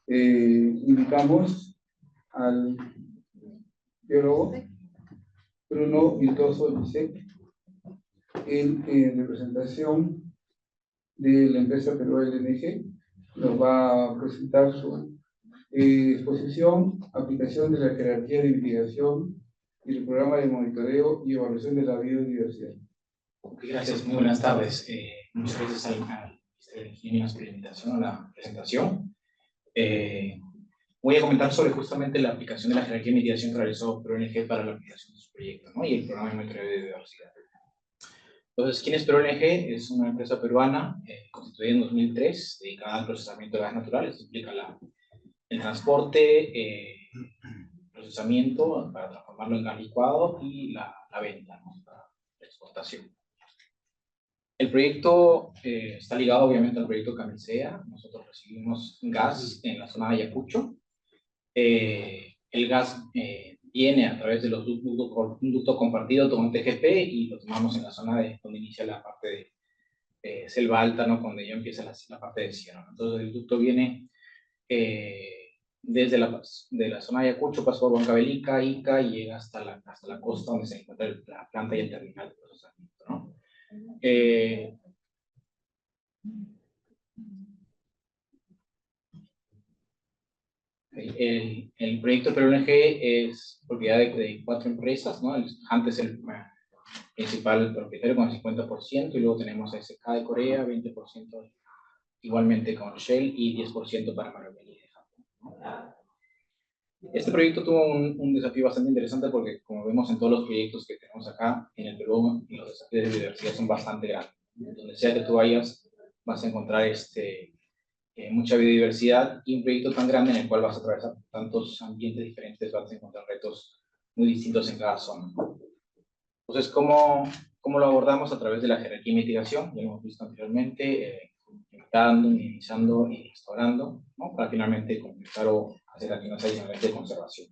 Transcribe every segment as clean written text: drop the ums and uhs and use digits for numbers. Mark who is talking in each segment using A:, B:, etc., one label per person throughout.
A: Indicamos al biólogo Bruno Vildoso Lisek en representación de la empresa Perú LNG. Nos va a presentar su exposición, aplicación de la jerarquía de investigación y el programa de monitoreo y evaluación de la biodiversidad.
B: Gracias, muy buenas tardes. Muchas gracias al Ministerio de Ingeniería por la invitación a la presentación. Voy a comentar sobre justamente la aplicación de la jerarquía de mitigación que realizó ProNG para la aplicación de su proyecto, ¿no? Y el programa de monitoreo de biodiversidad. Entonces, ¿quién es ProNG? Es una empresa peruana constituida en 2003, dedicada al procesamiento de gas naturales. Implica el transporte, procesamiento para transformarlo en gas licuado y la venta, ¿no? Para la exportación. El proyecto está ligado obviamente al proyecto Camisea. Nosotros recibimos gas en la zona de Ayacucho. El gas viene a través de un ducto compartido con un TGP y lo tomamos en la zona donde inicia la parte de selva alta, ¿no? Cuando ya empieza la parte de sierra. Entonces el ducto viene desde la zona de Ayacucho, pasa por Huancavelica, Ica y llega hasta la costa donde se encuentra la planta y el terminal de procesamiento, ¿no? El proyecto ProNG es propiedad de 4 empresas, ¿no? Antes el principal propietario con el 50%, y luego tenemos a SK de Corea, 20% igualmente con Shell y 10% para Marubeni de Japón, ¿no? Este proyecto tuvo un desafío bastante interesante porque, como vemos en todos los proyectos que tenemos acá en el Perú, los desafíos de biodiversidad son bastante grandes. Donde sea que tú vayas, vas a encontrar mucha biodiversidad, y un proyecto tan grande en el cual vas a atravesar tantos ambientes diferentes, vas a encontrar retos muy distintos en cada zona. Entonces, ¿cómo lo abordamos? A través de la jerarquía y mitigación, ya lo hemos visto anteriormente, limitando, minimizando y restaurando, ¿no? Para finalmente completar o hacer acciones adicionales de conservación.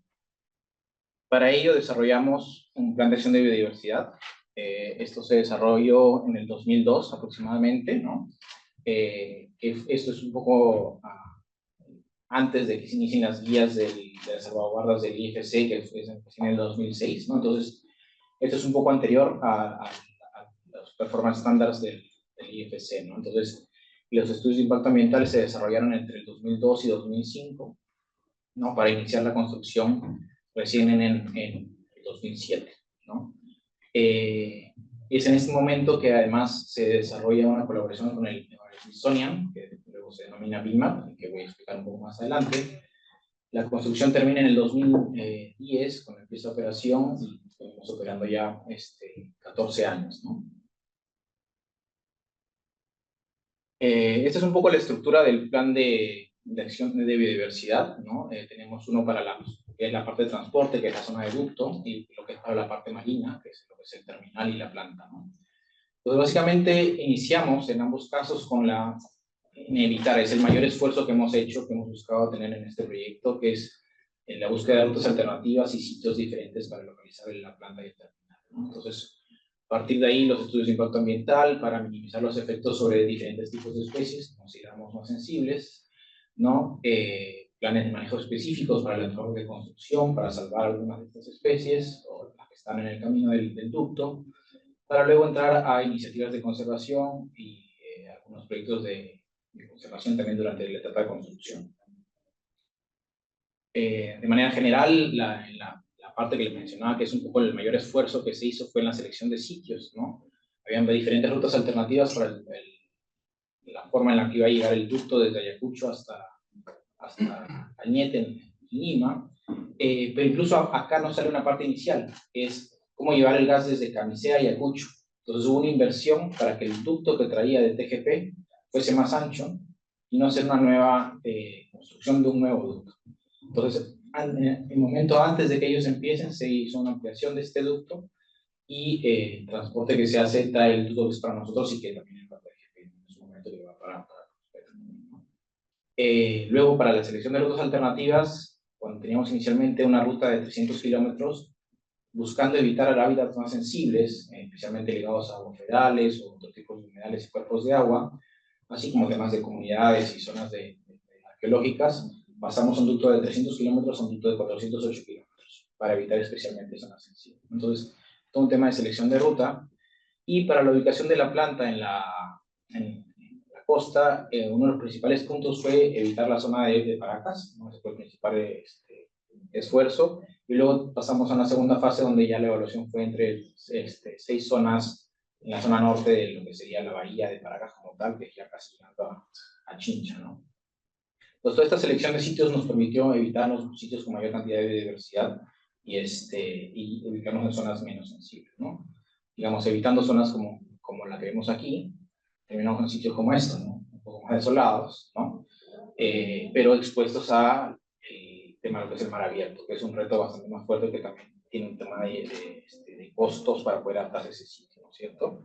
B: Para ello desarrollamos un plan de acción de biodiversidad. Esto se desarrolló en el 2002 aproximadamente, ¿no? Esto es un poco antes de que se inicien las guías de las salvaguardas del IFC, que fue en el 2006, ¿no? Entonces, esto es un poco anterior a los performance standards del IFC, ¿no? Entonces, los estudios de impacto ambiental se desarrollaron entre el 2002 y 2005, ¿no? Para iniciar la construcción recién en el 2007, ¿no? Es en este momento que además se desarrolla una colaboración con el Smithsonian, que luego se denomina BIMAP, que voy a explicar un poco más adelante. La construcción termina en el 2010, cuando empieza operación, y estamos operando ya 14 años, ¿no? Esta es un poco la estructura del plan de acción de biodiversidad, ¿no? Tenemos uno para que es la parte de transporte, que es la zona de ducto, y lo que es para la parte marina, que es lo que es el terminal y la planta, ¿no? Entonces, básicamente, iniciamos en ambos casos con evitar, es el mayor esfuerzo que hemos hecho, que hemos buscado tener en este proyecto, que es la búsqueda de rutas alternativas y sitios diferentes para localizar la planta y el terminal, ¿no? Entonces, a partir de ahí, los estudios de impacto ambiental para minimizar los efectos sobre diferentes tipos de especies que consideramos más sensibles, ¿no? Planes de manejo específicos para el entorno de construcción, para salvar algunas de estas especies, o las que están en el camino del ducto, para luego entrar a iniciativas de conservación y algunos proyectos de conservación también durante la etapa de construcción. De manera general, la parte que les mencionaba, que es un poco el mayor esfuerzo que se hizo, fue en la selección de sitios, ¿no? Habían diferentes rutas alternativas para la forma en la que iba a llegar el ducto desde Ayacucho hasta Cañete, en Lima, pero incluso acá nos sale una parte inicial, que es cómo llevar el gas desde Camisea a Ayacucho. Entonces hubo una inversión para que el ducto que traía de TGP fuese más ancho y no hacer una nueva construcción de un nuevo ducto. Entonces, en el momento antes de que ellos empiecen, se hizo una ampliación de este ducto, y el transporte que se hace trae el ducto que es para nosotros y que también es para TGP en su momento, que va para luego, para la selección de rutas alternativas, cuando teníamos inicialmente una ruta de 300 kilómetros, buscando evitar hábitats más sensibles, especialmente ligados a aguaferales o otros tipos de humedales y cuerpos de agua, así como temas de comunidades y zonas arqueológicas, pasamos un ducto de 300 kilómetros a un ducto de 408 kilómetros, para evitar especialmente zonas sensibles. Entonces, todo un tema de selección de ruta. Y para la ubicación de la planta en la costa, uno de los principales puntos fue evitar la zona de Paracas, ¿no? Ese fue el principal esfuerzo. Y luego pasamos a una segunda fase donde ya la evaluación fue entre 6 zonas en la zona norte de lo que sería la bahía de Paracas como tal, que es ya casi llegando a Chincha, ¿no? Pues toda esta selección de sitios nos permitió evitar los sitios con mayor cantidad de biodiversidad y ubicarnos en zonas menos sensibles, ¿no? Digamos, evitando zonas como la que vemos aquí, terminamos en sitios como estos, ¿no? Un poco más desolados, ¿no? Pero expuestos a el tema de lo que es el mar abierto, que es un reto bastante más fuerte, que también tiene un tema de costos para poder adaptarse a ese sitio, ¿no es cierto?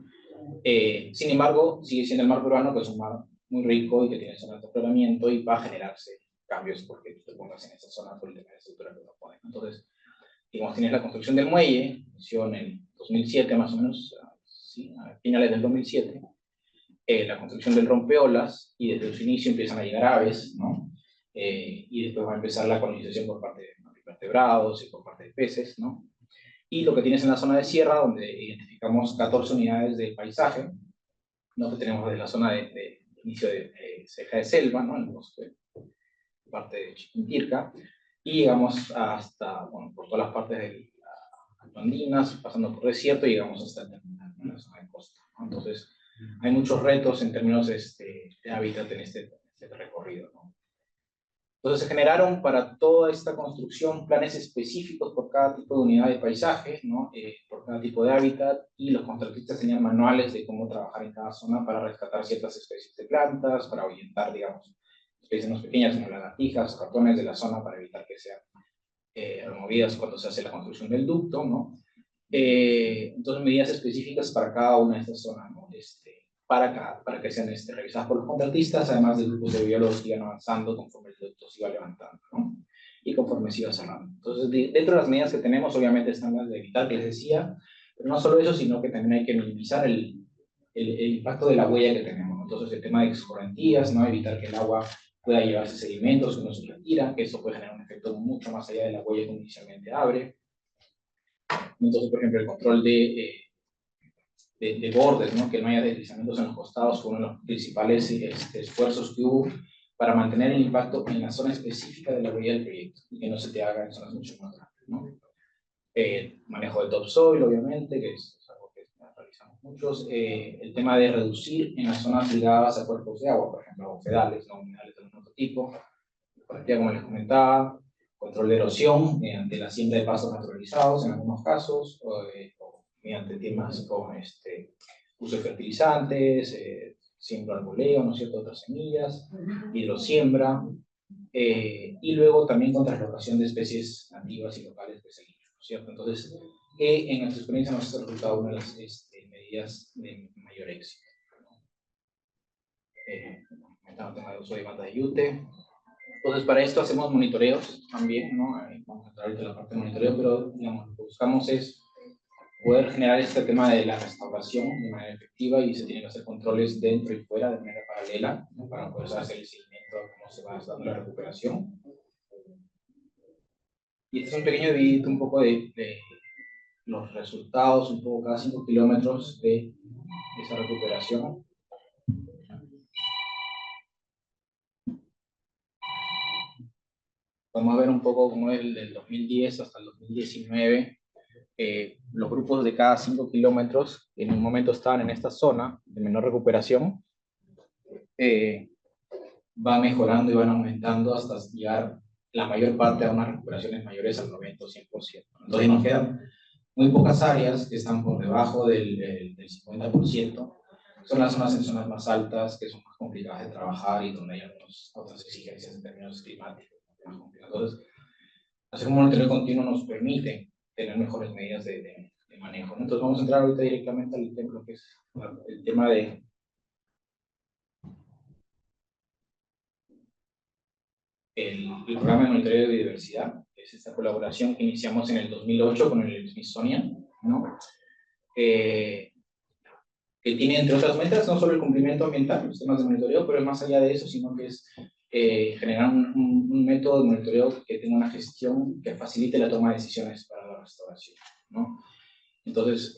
B: Sin embargo, sigue siendo el mar peruano, que es un mar muy rico y que tiene zonas de afloramiento, y va a generarse cambios porque tú te pongas en esa zona por el tema de estructura que proponen. Entonces, digamos, tienes la construcción del muelle, inició en el 2007 más o menos, sí, a finales del 2007, la construcción del rompeolas, y desde su inicio empiezan a llegar aves, ¿no? Y después va a empezar la colonización por parte de vertebrados y por parte de peces, ¿no? Y lo que tienes en la zona de sierra, donde identificamos 14 unidades de paisaje, ¿no? Que tenemos desde la zona de inicio de ceja de selva, ¿no? En el bosque, parte de Chiquinquirca, y llegamos hasta, bueno, por todas las partes de las andinas, pasando por desierto, y llegamos hasta la zona de costa, ¿no? Entonces, hay muchos retos en términos de hábitat en este recorrido, ¿no? Entonces se generaron para toda esta construcción planes específicos por cada tipo de unidad de paisaje, ¿no? Por cada tipo de hábitat, y los contratistas tenían manuales de cómo trabajar en cada zona para rescatar ciertas especies de plantas, para ahuyentar, digamos, especies más pequeñas como lagartijas, ratones de la zona, para evitar que sean removidas cuando se hace la construcción del ducto, ¿no? Entonces medidas específicas para cada una de estas zonas, ¿no? Para que sean revisadas por los contratistas, además de grupos de biólogos que iban avanzando conforme el ducto se iba levantando, ¿no? Y conforme se iba cerrando. Entonces, dentro de las medidas que tenemos, obviamente están las de evitar, que les decía, pero no solo eso, sino que también hay que minimizar el impacto de la huella que tenemos. Entonces, el tema de escorrentías, ¿no? Evitar que el agua pueda llevarse sedimentos que no se retira, que eso puede generar un efecto mucho más allá de la huella que inicialmente abre. Entonces, por ejemplo, el control de bordes, ¿no? Que no haya deslizamientos en los costados, fue uno de los principales esfuerzos que hubo para mantener el impacto en la zona específica de la huella del proyecto, y que no se te haga en zonas mucho más grandes, ¿no? Manejo de topsoil, obviamente, que es algo que realizamos muchos. El tema de reducir en las zonas ligadas a cuerpos de agua, por ejemplo, humedales, no humedales de algún otro tipo, como les comentaba, control de erosión mediante la siembra de pastos naturalizados en algunos casos, o mediante temas con uso de fertilizantes, siembra arboleo, ¿no es cierto?, otras semillas, hidrosiembra, y luego también con translocación de especies nativas y locales de seguimiento, ¿no es cierto? Entonces, en nuestra experiencia nos ha resultado una de las medidas de mayor éxito, ¿no? El tema de uso de bandas de yute. Entonces, para esto hacemos monitoreos también, ¿no? Vamos a entrar ahorita en la parte de monitoreo, pero digamos, lo que buscamos es poder generar este tema de la restauración de manera efectiva, y se tienen que hacer controles dentro y fuera de manera paralela, ¿no? Para poder hacer el seguimiento de cómo se va dando la recuperación. Y este es un pequeño videito un poco de los resultados, un poco cada 5 kilómetros de esa recuperación. Vamos a ver un poco cómo es del 2010 hasta el 2019. Los grupos de cada 5 kilómetros en un momento estaban en esta zona de menor recuperación, va mejorando y van aumentando hasta llegar la mayor parte a unas recuperaciones mayores al 90 o 100%. Entonces nos quedan muy pocas áreas que están por debajo del 50%. Son las zonas en zonas más altas, que son más complicadas de trabajar y donde hay algunas otras exigencias en términos climáticos más complicadas. Entonces, hacer un monitoreo continuo nos permite tener mejores medidas de manejo. Entonces vamos a entrar ahorita directamente al ejemplo, que es el tema de el programa de monitoreo de biodiversidad, que es esta colaboración que iniciamos en el 2008 con el Smithsonian, ¿no? Que tiene, entre otras metas, no solo el cumplimiento ambiental, los temas de monitoreo, pero más allá de eso, sino que es generar un método de monitoreo que tenga una gestión que facilite la toma de decisiones para la restauración, ¿no? Entonces,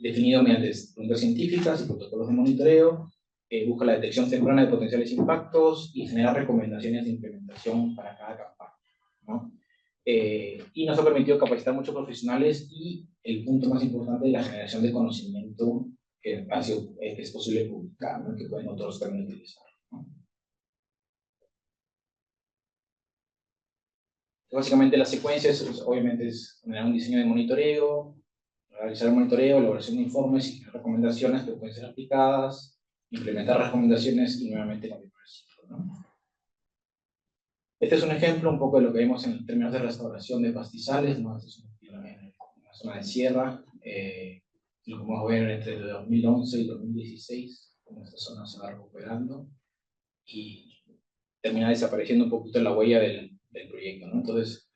B: definido mediante preguntas científicas y protocolos de monitoreo, busca la detección temprana de potenciales impactos y genera recomendaciones de implementación para cada campaña, ¿no? Y nos ha permitido capacitar muchos profesionales y el punto más importante, la generación de conocimiento que es posible publicar, ¿no? Que pueden otros también utilizar, ¿no? Básicamente la secuencia obviamente es generar un diseño de monitoreo, realizar el monitoreo, elaboración de informes y recomendaciones que pueden ser aplicadas, implementar recomendaciones y nuevamente continuar el ciclo, ¿no? Este es un ejemplo un poco de lo que vemos en términos de restauración de pastizales, ¿no? Este es una zona de sierra, lo podemos ver entre el 2011 y 2016, cómo esta zona se va recuperando y termina desapareciendo un poquito la huella del proyecto, ¿no? Entonces,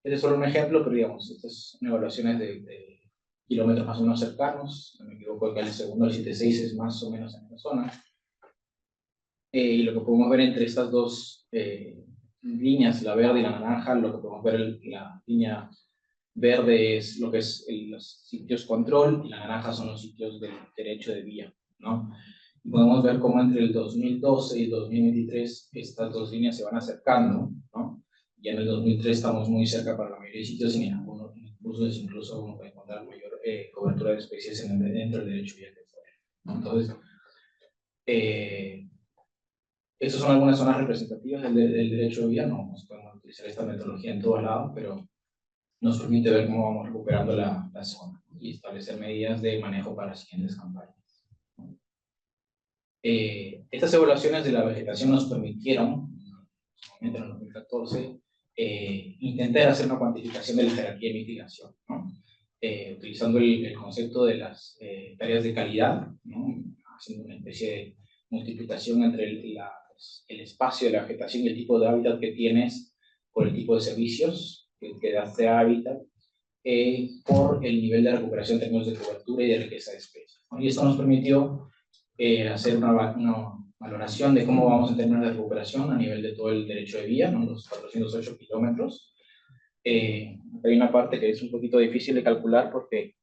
B: este es solo un ejemplo, pero digamos, estas son evaluaciones de kilómetros más o menos cercanos, no me equivoco, que el segundo, el 76 es más o menos en esta zona. Y lo que podemos ver entre estas dos líneas, la verde y la naranja, lo que podemos ver, la línea verde es lo que es los sitios control y la naranja son los sitios del derecho de vía, ¿no? Y podemos ver cómo entre el 2012 y el 2023 estas dos líneas se van acercando, ¿no? Ya en el 2003 estamos muy cerca para la mayoría de sitios y en algunos incluso uno puede encontrar mayor cobertura de especies dentro del derecho de vía que fuera, ¿no? Entonces, estas son algunas zonas representativas del derecho de vía, no podemos utilizar esta metodología en todos lados, pero nos permite ver cómo vamos recuperando la zona y establecer medidas de manejo para las siguientes campañas. Estas evaluaciones de la vegetación nos permitieron, en el 2014, intentar hacer una cuantificación de la jerarquía de mitigación, ¿no? Utilizando el concepto de las tareas de calidad, ¿no? Haciendo una especie de multiplicación entre el espacio de la vegetación y el tipo de hábitat que tienes por el tipo de servicios que da este hábitat, por el nivel de recuperación en términos de cobertura y de riqueza de especies, ¿no? Y esto nos permitió hacer una valoración de cómo vamos en términos de recuperación a nivel de todo el derecho de vía, ¿no? Los 408 kilómetros. Hay una parte que es un poquito difícil de calcular porque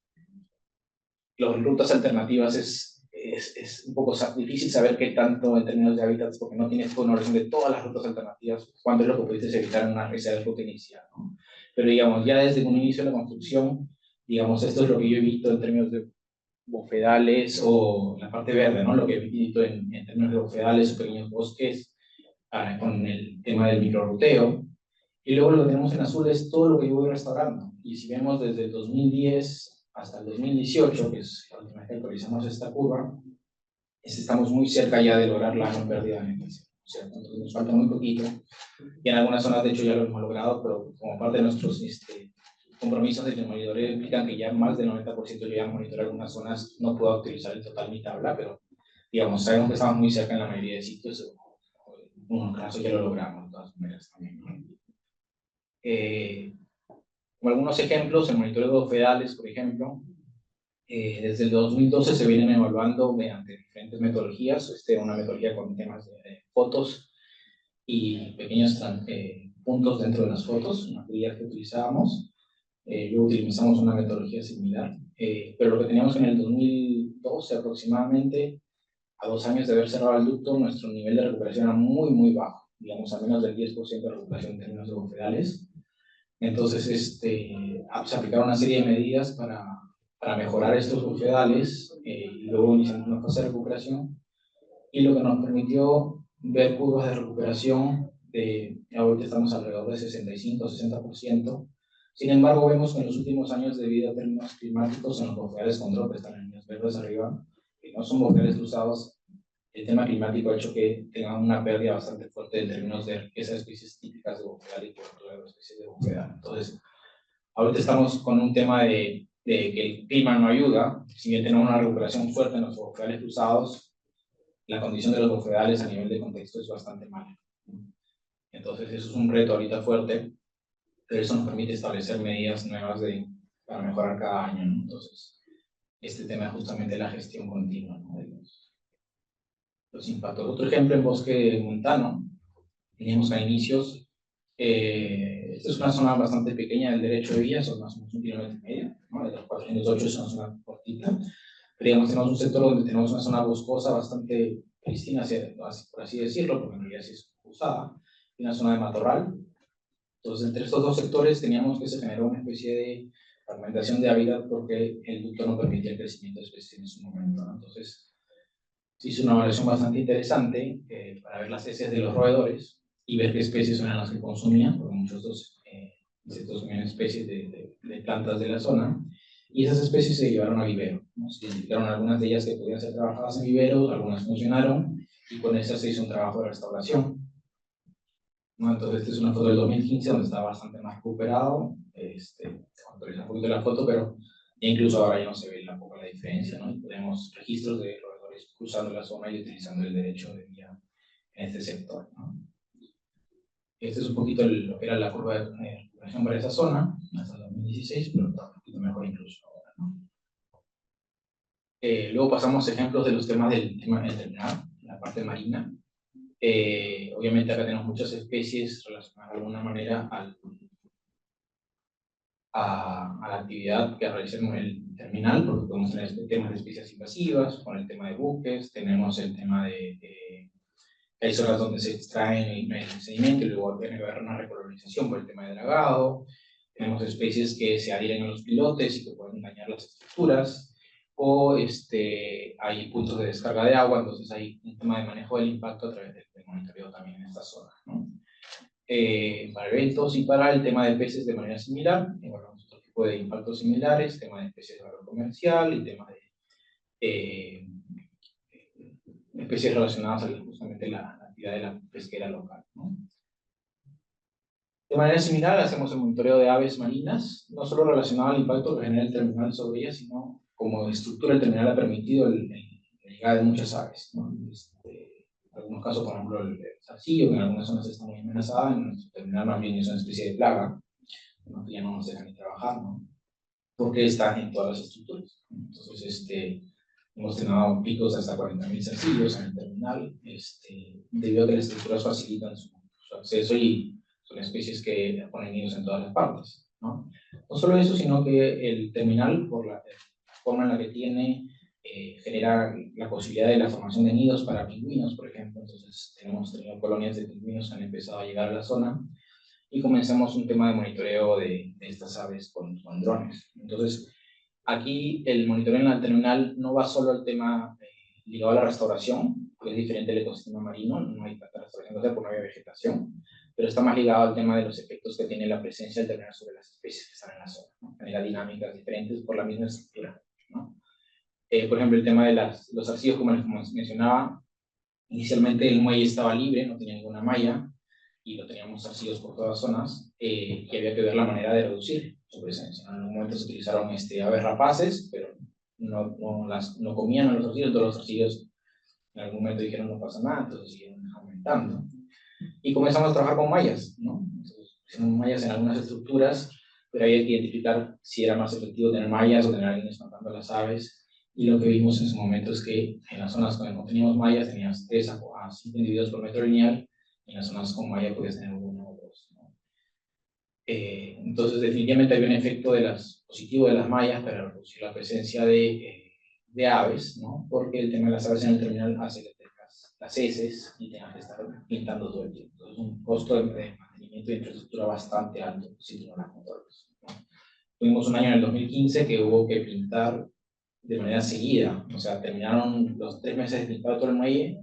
B: las rutas alternativas es un poco difícil saber qué tanto en términos de hábitats, porque no tienes una orden de todas las rutas alternativas, cuánto es lo que pudiste evitar en una reserva de ruta inicial, ¿no? Pero digamos, ya desde un inicio de la construcción, digamos, esto es lo que yo he visto en términos de bofedales o la parte verde, ¿no? Lo que he visto en términos de bofedales o pequeños bosques, con el tema del microruteo. Y luego lo que tenemos en azul es todo lo que yo voy restaurando. Y si vemos desde el 2010 hasta el 2018, que es la última vez que actualizamos esta curva, estamos muy cerca ya de lograr la no pérdida de vegetación. O sea, entonces nos falta muy poquito. Y en algunas zonas, de hecho, ya lo hemos logrado, pero como parte de nuestros compromisos de monitoreo implican que ya más del 90% yo ya monitorear algunas zonas, no puedo utilizar en total mi tabla, pero digamos, sabemos que estamos muy cerca en la mayoría de sitios, en unos casos ya lo logramos de todas maneras también, ¿no? Como algunos ejemplos, el monitoreo de bofedales, por ejemplo, desde el 2012 se vienen evaluando mediante diferentes metodologías, una metodología con temas de fotos y pequeños puntos dentro de las fotos, una guía que utilizábamos. Luego utilizamos una metodología similar, pero lo que teníamos en el 2012 aproximadamente, a 2 años de haber cerrado el ducto, nuestro nivel de recuperación era muy, muy bajo, digamos a menos del 10% de recuperación en términos de bofedales. Entonces, se aplicaron una serie de medidas para mejorar estos bofedales, y luego iniciamos una fase de recuperación, y lo que nos permitió ver curvas de recuperación ahorita estamos alrededor de 65-60%. Sin embargo, vemos que en los últimos años, debido a términos climáticos, en los bofedales control, que están en líneas verdes arriba, que no son bofedales cruzados, el tema climático ha hecho que tengan una pérdida bastante fuerte en términos de riqueza de especies típicas de bofedal y cobertura de especies de bofedal. Entonces, ahorita estamos con un tema de que el clima no ayuda. Si bien tenemos una recuperación fuerte en los bofedales cruzados, la condición de los bofedales a nivel de contexto es bastante mala. Entonces, eso es un reto ahorita fuerte, pero eso nos permite establecer medidas nuevas para mejorar cada año, ¿no? Entonces, este tema es justamente la gestión continua, ¿no? los impactos. Otro ejemplo en bosque montano, teníamos a inicios, esta es una zona bastante pequeña del derecho de vía, son más o menos 1,5 kilómetros, ¿no? De los 408 es una zona cortita, pero digamos, tenemos un sector donde tenemos una zona boscosa bastante pristina, por así decirlo, porque en realidad sí es usada, y una zona de matorral. Entonces, entre estos dos sectores teníamos que se generó una especie de fragmentación de hábitat porque el ducto no permitía el crecimiento de especies en su momento, ¿no? Entonces, se hizo una evaluación bastante interesante para ver las heces de los roedores y ver qué especies eran las que consumían, porque muchos de los insectos comían especies de plantas de la zona, y esas especies se llevaron a vivero, ¿no? Se identificaron algunas de ellas que podían ser trabajadas en vivero, algunas funcionaron, y con esas se hizo un trabajo de restauración, ¿no? Entonces, esta es una foto del 2015 donde está bastante más recuperado, actualiza un poquito la foto, pero incluso ahora ya no se ve poco la diferencia, ¿no? Y tenemos registros de roedores cruzando la zona y utilizando el derecho de vía en este sector, ¿no? Este es un poquito lo que era la curva de recuperación para esa zona, hasta el 2016, pero está un poquito mejor incluso ahora, ¿no? Luego pasamos a ejemplos de los temas del terminal, la parte marina. Obviamente acá tenemos muchas especies relacionadas de alguna manera a la actividad que realizamos en el terminal, porque podemos tener temas de especies invasivas, con el tema de buques, tenemos el tema de hay zonas donde se extraen el sedimento y luego tiene que haber una recolonización por el tema de dragado, tenemos especies que se adhieren a los pilotes y que pueden dañar las estructuras, o hay puntos de descarga de agua, entonces hay un tema de manejo del impacto a través del monitoreo también en esta zona, ¿no? Para eventos y para el tema de peces de manera similar, evaluamos otro tipo de impactos similares, tema de especies de valor comercial y tema de especies relacionadas a justamente la actividad de la pesquera local, ¿no? De manera similar, hacemos el monitoreo de aves marinas, no solo relacionado al impacto que genera el terminal sobre ellas, sino como estructura el terminal ha permitido la llegada de muchas aves, ¿no? En algunos casos, por ejemplo, el zarcillo, que en algunas zonas está muy amenazada, en nuestro terminal más bien es una especie de plaga, ¿no? Que ya no nos dejan ni trabajar, ¿no? Porque está en todas las estructuras. Entonces, hemos tenido picos de hasta 40.000 zarcillos en el terminal, debido a que las estructuras facilitan su acceso y son especies que ponen nidos en todas las partes, ¿no? No solo eso, sino que el terminal, por la forma en la que tiene, genera la posibilidad de la formación de nidos para pingüinos, por ejemplo. Entonces, hemos tenido colonias de pingüinos que han empezado a llegar a la zona y comenzamos un tema de monitoreo de estas aves con drones. Entonces, aquí el monitoreo en la terminal no va solo al tema ligado a la restauración, que es diferente del ecosistema marino, no hay tanta restauración porque no había vegetación, pero está más ligado al tema de los efectos que tiene la presencia del terminal sobre las especies que están en la zona, ¿no? Genera dinámicas diferentes por la misma estructura, ¿no? Por ejemplo, el tema de los arcillos, como les mencionaba, inicialmente el muelle estaba libre, no tenía ninguna malla, y lo teníamos arcillos por todas zonas, y había que ver la manera de reducir su presencia. En algún momento se utilizaron aves rapaces, pero no comían a los arcillos, todos los arcillos en algún momento dijeron no pasa nada, entonces siguieron aumentando. Y comenzamos a trabajar con mallas, ¿no? Entonces, pusimos mallas en algunas estructuras, pero había que identificar si era más efectivo tener mallas o tener a alguien espantando a las aves. Y lo que vimos en ese momento es que en las zonas donde no teníamos mallas tenías 3 a 5 individuos por metro lineal, y en las zonas con malla podías tener 1 o 2, ¿no? Entonces, definitivamente hay un efecto positivo de las mallas para reducir la presencia de aves, ¿no? Porque el tema de las aves en el terminal hace que tengas las heces y tengas que estar pintando todo el tiempo. Entonces, un costo de mantenimiento de infraestructura bastante alto si tú no las controlas, ¿no? Tuvimos un año en el 2015 que hubo que pintar de manera seguida, o sea, terminaron los 3 meses de pintado todo el muelle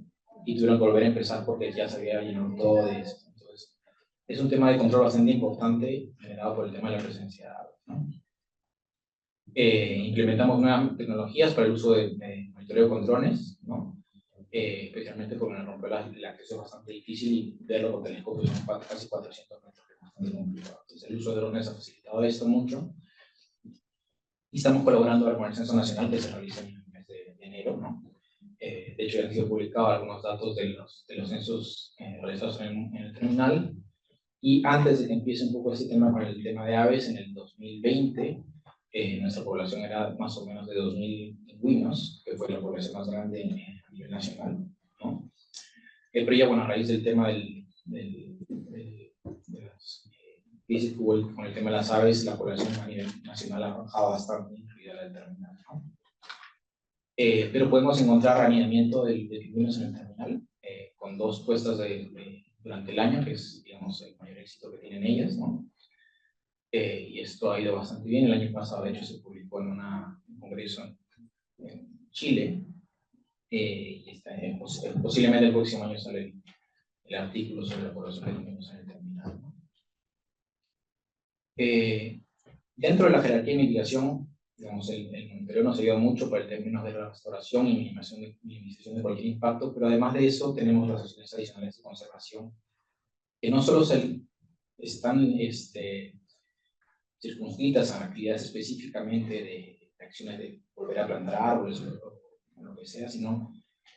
B: y tuvieron que volver a empezar porque ya se había llenado todo de eso. Entonces, es un tema de control bastante importante generado por el tema de la presencia de aves, ¿no? Implementamos nuevas tecnologías para el uso de monitoreo con drones, ¿no? Especialmente porque en el romper el acceso es bastante difícil y verlo con telescopios son casi 400 metros, que es bastante complicado. Entonces, el uso de drones ha facilitado esto mucho. Y estamos colaborando ahora con el Censo Nacional que se realiza en el mes de enero, ¿no? De hecho, ya han sido publicados algunos datos de los censos realizados en el terminal. Y antes de que empiece un poco este tema con el tema de aves, en el 2020, nuestra población era más o menos de 2.000 pingüinos, que fue la población más grande a nivel nacional, ¿no? pero ya, bueno, a raíz del tema de las crisis que hubo con el tema de las aves, la población a nivel nacional ha bajado bastante, incluida la del terminal, ¿no? Pero podemos encontrar aniñamiento de pingüinos en el terminal, con 2 puestas durante el año, que es, digamos, el mayor éxito que tienen ellas, ¿no? Y esto ha ido bastante bien. El año pasado, de hecho, se publicó en un congreso en Chile, y posiblemente el próximo año sale el artículo sobre la población de pingüinos en el terminal, ¿no? Dentro de la jerarquía de mitigación, digamos, el monitoreo nos ayuda mucho para el término de la restauración y minimización de cualquier impacto, pero además de eso tenemos las acciones adicionales de conservación, que no solo están circunscritas a actividades específicamente de acciones de volver a plantar árboles o lo que sea, sino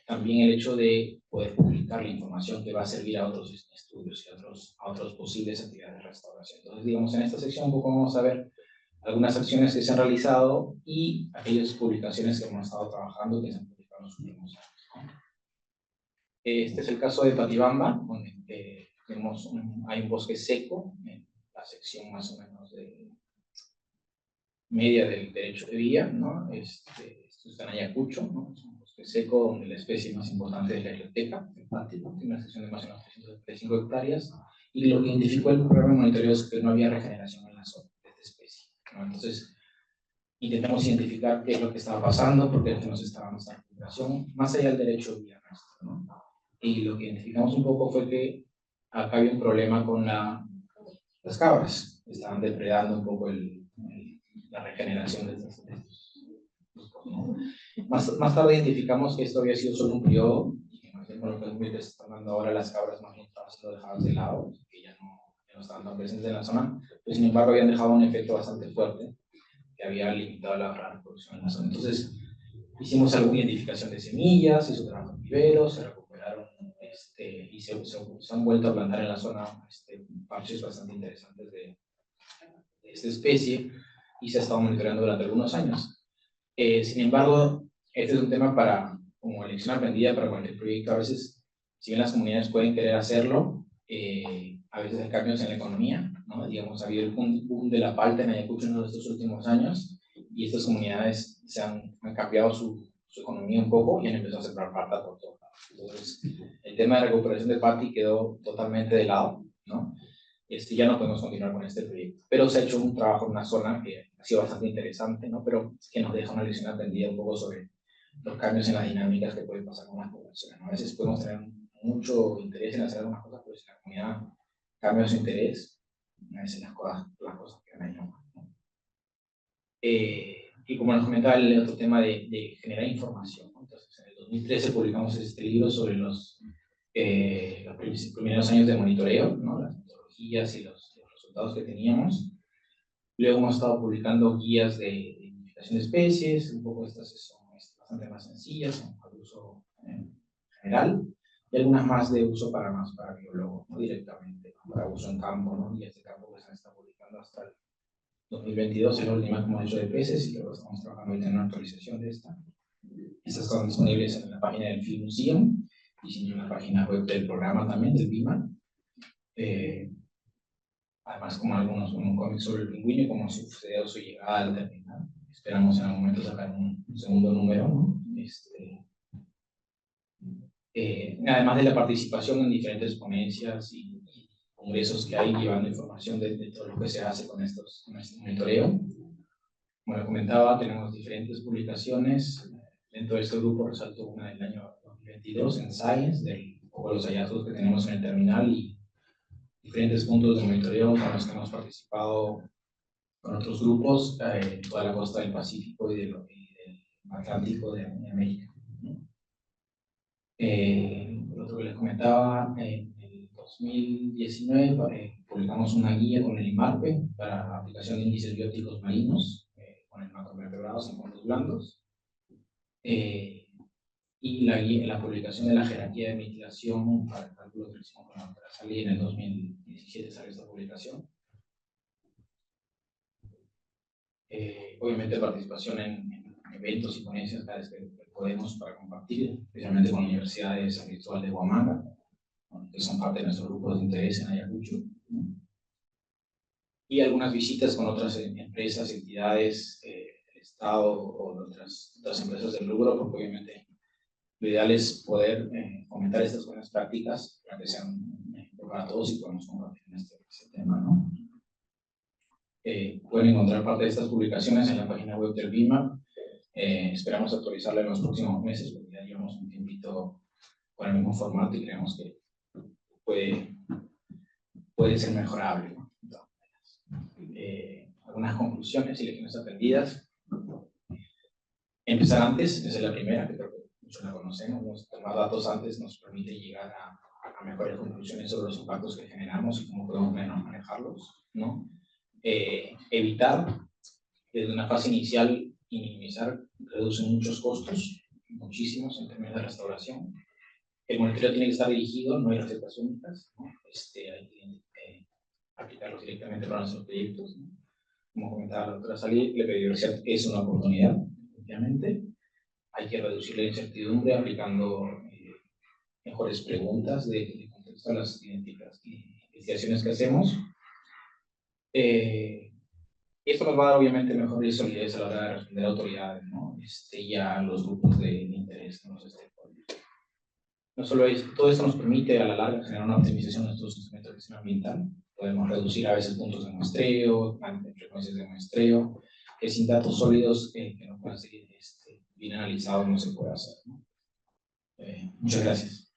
B: también el hecho de poder publicar la información que va a servir a otros estudios y a otros posibles actividades de restauración. Entonces, digamos, en esta sección un poco vamos a ver algunas acciones que se han realizado y aquellas publicaciones que hemos estado trabajando que se han publicado en los últimos años, ¿no? Este es el caso de Patibamba, donde hay un bosque seco en la sección más o menos media del derecho de vía, ¿no? Esto está en Ayacucho, ¿no? Es un bosque seco donde la especie más importante es la Erioteca, el Pati, ¿no? Tiene una sección de más o menos 335 hectáreas, y lo que identificó el programa de monitoreo es que no había regeneración en la zona de esta especie, ¿no? Entonces, intentamos identificar qué es lo que estaba pasando, por qué es que nos estaba dando esta recuperación, más allá del derecho de vía nuestro, ¿no? Y lo que identificamos un poco fue que acá había un problema con las cabras, estaban depredando un poco la regeneración de estos, ¿no? Más tarde identificamos que esto había sido solo un periodo, y que más bien con lo que se están dando ahora, las cabras más bien estaban siendo dejadas de lado, que ya no estaban tan presentes en la zona, pero sin embargo habían dejado un efecto bastante fuerte, que había limitado la reproducción en la zona. Entonces, hicimos alguna identificación de semillas, se hizo trabajo en viveros, se recuperaron y se han vuelto a plantar en la zona parches bastante interesantes de esta especie, y se ha estado monitoreando durante algunos años. Sin embargo, este es un tema como lección aprendida para cualquier proyecto. A veces, si bien las comunidades pueden querer hacerlo, a veces hay cambios en la economía, ¿no? Digamos, ha habido el boom de la palta en Ayacucho en estos últimos años, y estas comunidades han cambiado su economía un poco y han empezado a sembrar palta por todos lados. Entonces, el tema de recuperación de Pati quedó totalmente de lado, ¿no? Ya no podemos continuar con este proyecto. Pero se ha hecho un trabajo en una zona que ha sido bastante interesante, ¿no? Pero que nos deja una lección aprendida un poco sobre los cambios en las dinámicas que pueden pasar con las poblaciones, ¿no? A veces podemos tener mucho interés en hacer algunas cosas, pero si la comunidad cambia su interés, a veces las cosas quedan ahí nomás, ¿no? Y como nos comentaba, el otro tema de generar información, ¿no? Entonces, en el 2013 publicamos este libro sobre los primeros años de monitoreo, ¿no? Las metodologías y los resultados que teníamos. Luego hemos estado publicando guías de identificación de especies, un poco estas son bastante más sencillas, para uso general, y algunas más de uso para biólogos, ¿no? Directamente, ¿no? Para uso en campo, ¿no? Guías de campo que se han estado publicando hasta el 2022, es la última que hemos hecho de peces, y luego estamos trabajando en una actualización de esta. Estas están disponibles en la página del Field Museum y en la página web del programa también, del BIMA. Además, como un cómic sobre el pingüino, como sucedió su llegada al terminal. Esperamos en algún momento sacar un segundo número, ¿no? Además de la participación en diferentes ponencias y congresos que hay llevando información de todo lo que se hace con este monitoreo. Como les comentaba, tenemos diferentes publicaciones. Dentro de este grupo resalto una del año 2022 en Science, de los hallazgos que tenemos en el terminal y diferentes puntos de monitoreo con los que hemos participado con otros grupos en toda la costa del Pacífico y del Atlántico de América, ¿no? Lo otro que les comentaba, en el 2019 publicamos una guía con el IMARPE para la aplicación de índices bióticos marinos con el macrovertebrados en fondos blandos. Y la publicación de la jerarquía de mitigación para el cálculo de presión con la salir en el 2017 salió esta publicación. Obviamente participación en eventos y ponencias cada vez que podemos para compartir, especialmente con la Universidad de San Cristóbal de Huamanga, ¿no?, que son parte de nuestro grupo de interés en Ayacucho, ¿no?, y algunas visitas con otras empresas, entidades, del Estado o de otras empresas del rubro, porque obviamente lo ideal es poder fomentar estas buenas prácticas para que sean para todos y podamos compartir en este tema, ¿no? Pueden encontrar parte de estas publicaciones en la página web del BIMA. Esperamos actualizarla en los próximos meses, porque ya llevamos un tiempito con el mismo formato y creemos que puede ser mejorable, ¿no? Algunas conclusiones y lecciones aprendidas. Empezar antes, esa es la primera, que creo que muchos la conocemos. Tomar datos antes nos permite llegar a mejores conclusiones sobre los impactos que generamos y cómo podemos manejarlos, ¿no? Evitar desde una fase inicial y minimizar reduce muchos costos, muchísimos en términos de restauración. El monitoreo tiene que estar dirigido, no hay recetas únicas, ¿no? Hay que aplicarlos directamente para nuestros proyectos, ¿no? Como comentaba la doctora Salí, la biodiversidad es una oportunidad, obviamente. Hay que reducir la incertidumbre aplicando mejores preguntas de contexto a las investigaciones que hacemos. Esto nos va a dar obviamente mejor solidez a la hora de responder a autoridades, ¿no? Y a los grupos de interés, ¿no? No solo esto, todo esto nos permite a la larga generar una optimización de nuestros instrumentos de gestión ambiental. Podemos reducir a veces puntos de muestreo, frecuencias de muestreo, que sin datos sólidos que no puedan ser bien analizados no se puede hacer, ¿no? Muchas gracias.